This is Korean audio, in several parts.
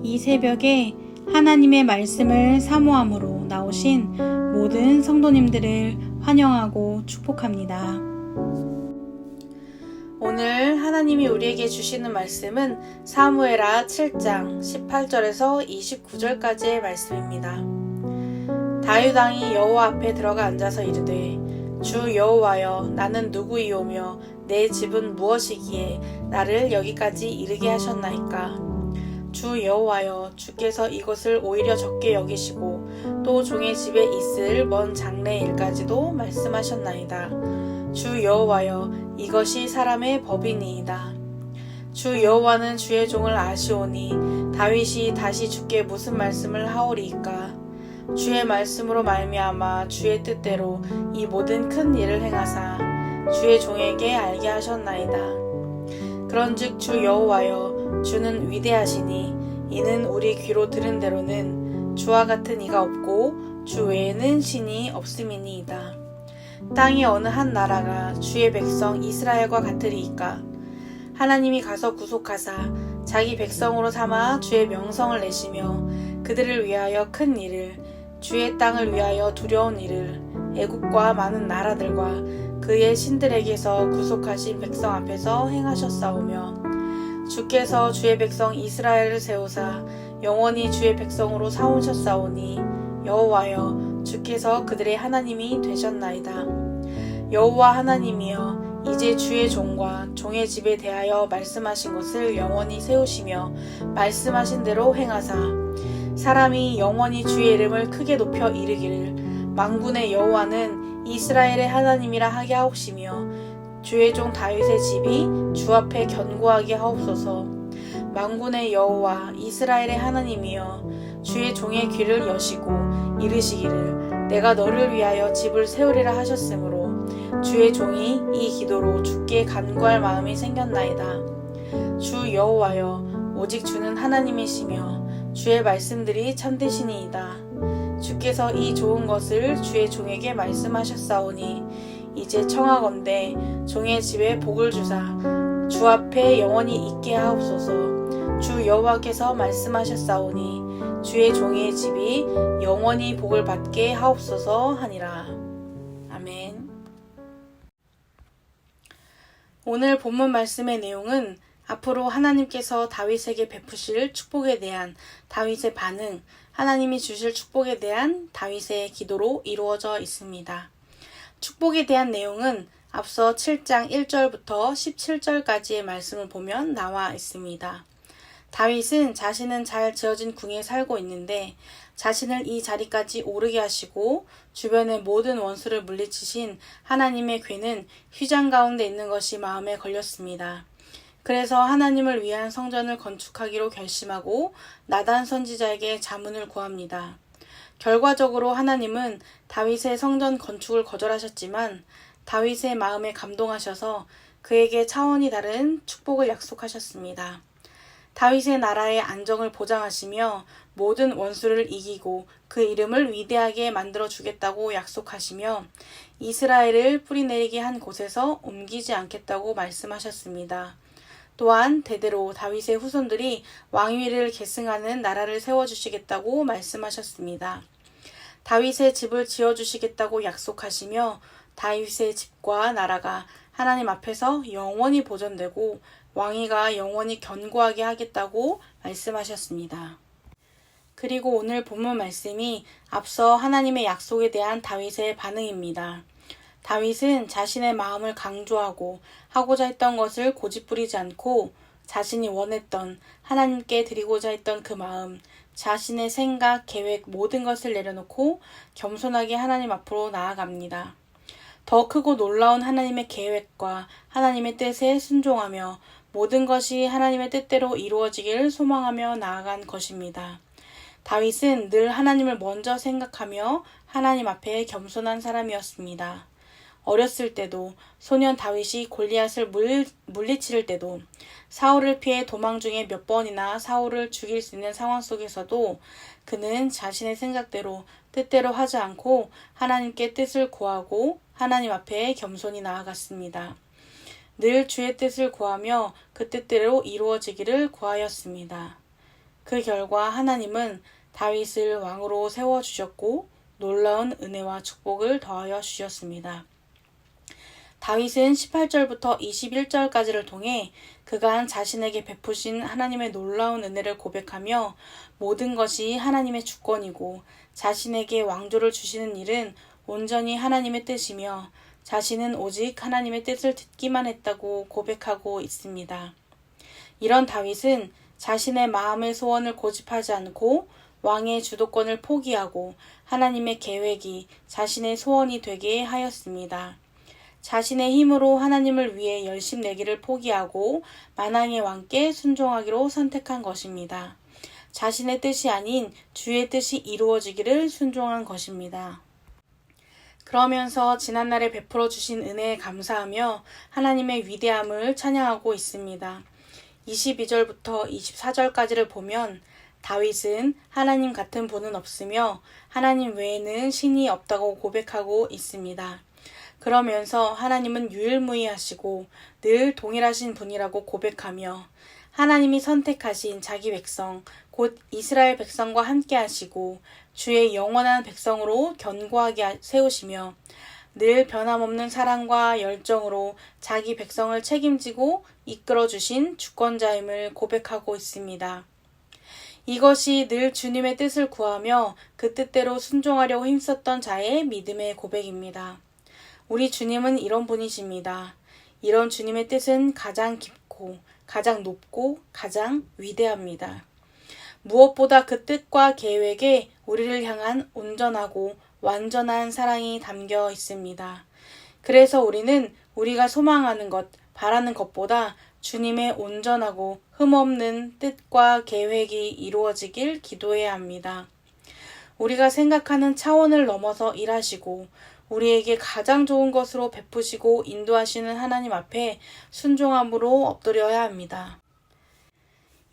이 새벽에 하나님의 말씀을 사모함으로 나오신 모든 성도님들을 환영하고 축복합니다. 오늘 하나님이 우리에게 주시는 말씀은 사무엘하 7장 18절에서 29절까지의 말씀입니다. 다윗 왕이 여호와 앞에 들어가 앉아서 이르되 주 여호와여 나는 누구이오며 내 집은 무엇이기에 나를 여기까지 이르게 하셨나이까. 주 여호와여 주께서 이것을 오히려 적게 여기시고 또 종의 집에 있을 먼 장래 일까지도 말씀하셨나이다. 주 여호와여 이것이 사람의 법이니이다. 주 여호와는 주의 종을 아시오니 다윗이 다시 주께 무슨 말씀을 하오리이까. 주의 말씀으로 말미암아 주의 뜻대로 이 모든 큰 일을 행하사 주의 종에게 알게 하셨나이다. 그런즉 주 여호와여 주는 위대하시니 이는 우리 귀로 들은 대로는 주와 같은 이가 없고 주 외에는 신이 없음이니이다. 땅의 어느 한 나라가 주의 백성 이스라엘과 같으리이까. 하나님이 가서 구속하사 자기 백성으로 삼아 주의 명성을 내시며 그들을 위하여 큰 일을 주의 땅을 위하여 두려운 일을 애국과 많은 나라들과 그의 신들에게서 구속하신 백성 앞에서 행하셨사오며 주께서 주의 백성 이스라엘을 세우사 영원히 주의 백성으로 사오셨사오니 여호와여 주께서 그들의 하나님이 되셨나이다. 여호와 하나님이여 이제 주의 종과 종의 집에 대하여 말씀하신 것을 영원히 세우시며 말씀하신 대로 행하사 사람이 영원히 주의 이름을 크게 높여 이르기를 만군의 여호와는 이스라엘의 하나님이라 하게 하옵시며 주의 종 다윗의 집이 주 앞에 견고하게 하옵소서. 만군의 여호와 이스라엘의 하나님이여 주의 종의 귀를 여시고 이르시기를 내가 너를 위하여 집을 세우리라 하셨으므로 주의 종이 이 기도로 주께 간구할 마음이 생겼나이다. 주 여호와여 오직 주는 하나님이시며 주의 말씀들이 참되시니이다. 주께서 이 좋은 것을 주의 종에게 말씀하셨사오니 이제 청하건대 종의 집에 복을 주사 주 앞에 영원히 있게 하옵소서. 주 여호와께서 말씀하셨사오니 주의 종의 집이 영원히 복을 받게 하옵소서 하니라. 아멘. 오늘 본문 말씀의 내용은 앞으로 하나님께서 다윗에게 베푸실 축복에 대한 다윗의 반응, 하나님이 주실 축복에 대한 다윗의 기도로 이루어져 있습니다. 축복에 대한 내용은 앞서 7장 1절부터 17절까지의 말씀을 보면 나와 있습니다. 다윗은 자신은 잘 지어진 궁에 살고 있는데 자신을 이 자리까지 오르게 하시고 주변의 모든 원수를 물리치신 하나님의 궤는 휘장 가운데 있는 것이 마음에 걸렸습니다. 그래서 하나님을 위한 성전을 건축하기로 결심하고 나단 선지자에게 자문을 구합니다. 결과적으로 하나님은 다윗의 성전 건축을 거절하셨지만 다윗의 마음에 감동하셔서 그에게 차원이 다른 축복을 약속하셨습니다. 다윗의 나라의 안정을 보장하시며 모든 원수를 이기고 그 이름을 위대하게 만들어 주겠다고 약속하시며 이스라엘을 뿌리내리게 한 곳에서 옮기지 않겠다고 말씀하셨습니다. 또한 대대로 다윗의 후손들이 왕위를 계승하는 나라를 세워주시겠다고 말씀하셨습니다. 다윗의 집을 지어주시겠다고 약속하시며 다윗의 집과 나라가 하나님 앞에서 영원히 보존되고 왕위가 영원히 견고하게 하겠다고 말씀하셨습니다. 그리고 오늘 본문 말씀이 앞서 하나님의 약속에 대한 다윗의 반응입니다. 다윗은 자신의 마음을 강조하고 하고자 했던 것을 고집부리지 않고 자신이 원했던 하나님께 드리고자 했던 그 마음, 자신의 생각, 계획 모든 것을 내려놓고 겸손하게 하나님 앞으로 나아갑니다. 더 크고 놀라운 하나님의 계획과 하나님의 뜻에 순종하며 모든 것이 하나님의 뜻대로 이루어지길 소망하며 나아간 것입니다. 다윗은 늘 하나님을 먼저 생각하며 하나님 앞에 겸손한 사람이었습니다. 어렸을 때도 소년 다윗이 골리앗을 물리칠 때도 사울을 피해 도망 중에 몇 번이나 사울을 죽일 수 있는 상황 속에서도 그는 자신의 생각대로 뜻대로 하지 않고 하나님께 뜻을 구하고 하나님 앞에 겸손히 나아갔습니다. 늘 주의 뜻을 구하며 그 뜻대로 이루어지기를 구하였습니다. 그 결과 하나님은 다윗을 왕으로 세워주셨고 놀라운 은혜와 축복을 더하여 주셨습니다. 다윗은 18절부터 21절까지를 통해 그간 자신에게 베푸신 하나님의 놀라운 은혜를 고백하며 모든 것이 하나님의 주권이고 자신에게 왕조를 주시는 일은 온전히 하나님의 뜻이며 자신은 오직 하나님의 뜻을 듣기만 했다고 고백하고 있습니다. 이런 다윗은 자신의 마음의 소원을 고집하지 않고 왕의 주도권을 포기하고 하나님의 계획이 자신의 소원이 되게 하였습니다. 자신의 힘으로 하나님을 위해 열심 내기를 포기하고 만왕의 왕께 순종하기로 선택한 것입니다. 자신의 뜻이 아닌 주의 뜻이 이루어지기를 순종한 것입니다. 그러면서 지난날에 베풀어 주신 은혜에 감사하며 하나님의 위대함을 찬양하고 있습니다. 22절부터 24절까지를 보면 다윗은 하나님 같은 분은 없으며 하나님 외에는 신이 없다고 고백하고 있습니다. 그러면서 하나님은 유일무이하시고 늘 동일하신 분이라고 고백하며 하나님이 선택하신 자기 백성 곧 이스라엘 백성과 함께 하시고 주의 영원한 백성으로 견고하게 세우시며 늘 변함없는 사랑과 열정으로 자기 백성을 책임지고 이끌어 주신 주권자임을 고백하고 있습니다. 이것이 늘 주님의 뜻을 구하며 그 뜻대로 순종하려고 힘썼던 자의 믿음의 고백입니다. 우리 주님은 이런 분이십니다. 이런 주님의 뜻은 가장 깊고 가장 높고 가장 위대합니다. 무엇보다 그 뜻과 계획에 우리를 향한 온전하고 완전한 사랑이 담겨 있습니다. 그래서 우리는 우리가 소망하는 것, 바라는 것보다 주님의 온전하고 흠없는 뜻과 계획이 이루어지길 기도해야 합니다. 우리가 생각하는 차원을 넘어서 일하시고 우리에게 가장 좋은 것으로 베푸시고 인도하시는 하나님 앞에 순종함으로 엎드려야 합니다.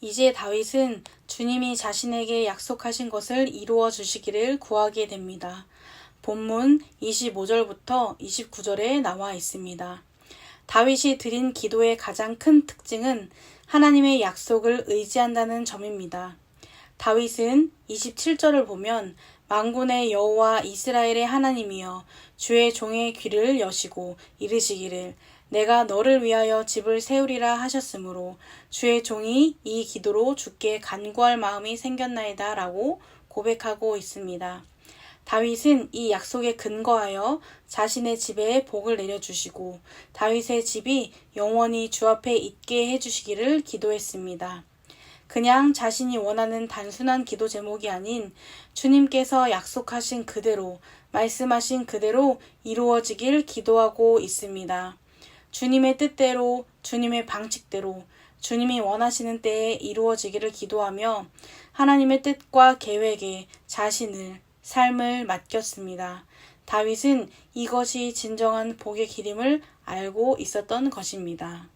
이제 다윗은 주님이 자신에게 약속하신 것을 이루어 주시기를 구하게 됩니다. 본문 25절부터 29절에 나와 있습니다. 다윗이 드린 기도의 가장 큰 특징은 하나님의 약속을 의지한다는 점입니다. 다윗은 27절을 보면 만군의 여호와 이스라엘의 하나님이여 주의 종의 귀를 여시고 이르시기를 내가 너를 위하여 집을 세우리라 하셨으므로 주의 종이 이 기도로 주께 간구할 마음이 생겼나이다 라고 고백하고 있습니다. 다윗은 이 약속에 근거하여 자신의 집에 복을 내려주시고 다윗의 집이 영원히 주 앞에 있게 해주시기를 기도했습니다. 그냥 자신이 원하는 단순한 기도 제목이 아닌 주님께서 약속하신 그대로, 말씀하신 그대로 이루어지길 기도하고 있습니다. 주님의 뜻대로, 주님의 방식대로, 주님이 원하시는 때에 이루어지기를 기도하며 하나님의 뜻과 계획에 자신을, 삶을 맡겼습니다. 다윗은 이것이 진정한 복의 길임을 알고 있었던 것입니다.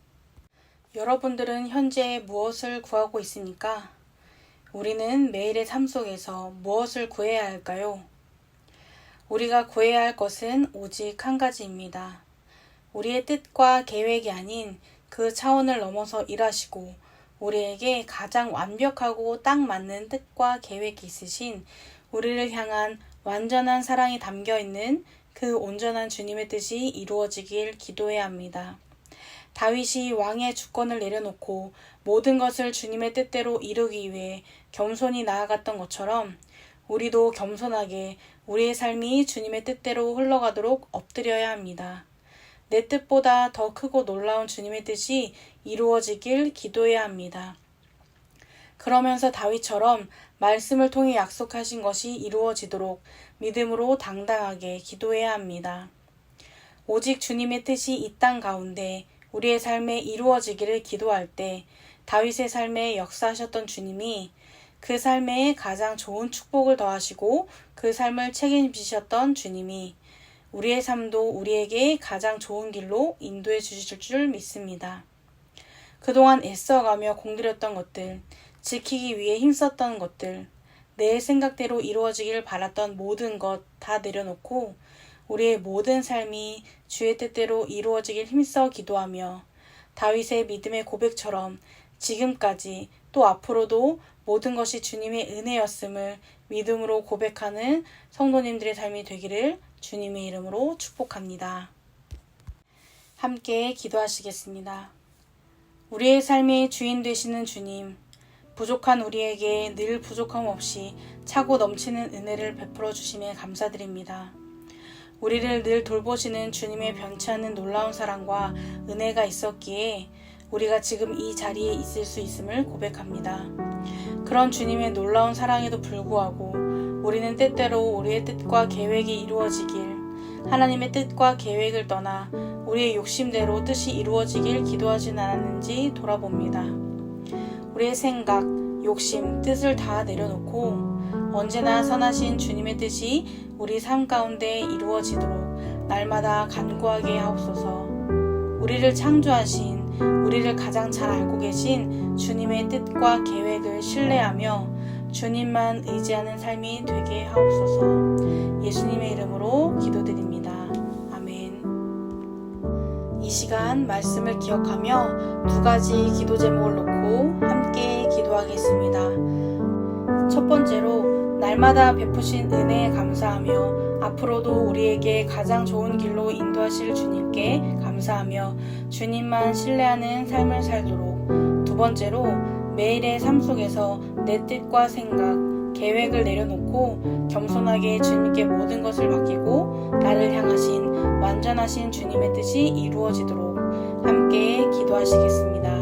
여러분들은 현재 무엇을 구하고 있습니까? 우리는 매일의 삶 속에서 무엇을 구해야 할까요? 우리가 구해야 할 것은 오직 한 가지입니다. 우리의 뜻과 계획이 아닌 그 차원을 넘어서 일하시고 우리에게 가장 완벽하고 딱 맞는 뜻과 계획이 있으신 우리를 향한 완전한 사랑이 담겨 있는 그 온전한 주님의 뜻이 이루어지길 기도해야 합니다. 다윗이 왕의 주권을 내려놓고 모든 것을 주님의 뜻대로 이루기 위해 겸손히 나아갔던 것처럼 우리도 겸손하게 우리의 삶이 주님의 뜻대로 흘러가도록 엎드려야 합니다. 내 뜻보다 더 크고 놀라운 주님의 뜻이 이루어지길 기도해야 합니다. 그러면서 다윗처럼 말씀을 통해 약속하신 것이 이루어지도록 믿음으로 당당하게 기도해야 합니다. 오직 주님의 뜻이 이 땅 가운데 우리의 삶에 이루어지기를 기도할 때 다윗의 삶에 역사하셨던 주님이 그 삶에 가장 좋은 축복을 더하시고 그 삶을 책임지셨던 주님이 우리의 삶도 우리에게 가장 좋은 길로 인도해 주실 줄 믿습니다. 그동안 애써가며 공들였던 것들, 지키기 위해 힘썼던 것들, 내 생각대로 이루어지길 바랐던 모든 것 다 내려놓고 우리의 모든 삶이 주의 뜻대로 이루어지길 힘써 기도하며 다윗의 믿음의 고백처럼 지금까지 또 앞으로도 모든 것이 주님의 은혜였음을 믿음으로 고백하는 성도님들의 삶이 되기를 주님의 이름으로 축복합니다. 함께 기도하시겠습니다. 우리의 삶의 주인 되시는 주님, 부족한 우리에게 늘 부족함 없이 차고 넘치는 은혜를 베풀어 주심에 감사드립니다. 우리를 늘 돌보시는 주님의 변치 않는 놀라운 사랑과 은혜가 있었기에 우리가 지금 이 자리에 있을 수 있음을 고백합니다. 그런 주님의 놀라운 사랑에도 불구하고 우리는 때때로 우리의 뜻과 계획이 이루어지길, 하나님의 뜻과 계획을 떠나 우리의 욕심대로 뜻이 이루어지길 기도하진 않았는지 돌아봅니다. 우리의 생각, 욕심, 뜻을 다 내려놓고 언제나 선하신 주님의 뜻이 우리 삶 가운데 이루어지도록 날마다 간구하게 하옵소서. 우리를 창조하신, 우리를 가장 잘 알고 계신 주님의 뜻과 계획을 신뢰하며 주님만 의지하는 삶이 되게 하옵소서. 예수님의 이름으로 기도드립니다. 아멘. 이 시간 말씀을 기억하며 두 가지 기도 제목을 놓고 함께 기도하겠습니다. 첫 번째로 날마다 베푸신 은혜에 감사하며 앞으로도 우리에게 가장 좋은 길로 인도하실 주님께 감사하며 주님만 신뢰하는 삶을 살도록. 두 번째로 매일의 삶 속에서 내 뜻과 생각, 계획을 내려놓고 겸손하게 주님께 모든 것을 맡기고 나를 향하신 완전하신 주님의 뜻이 이루어지도록 함께 기도하시겠습니다.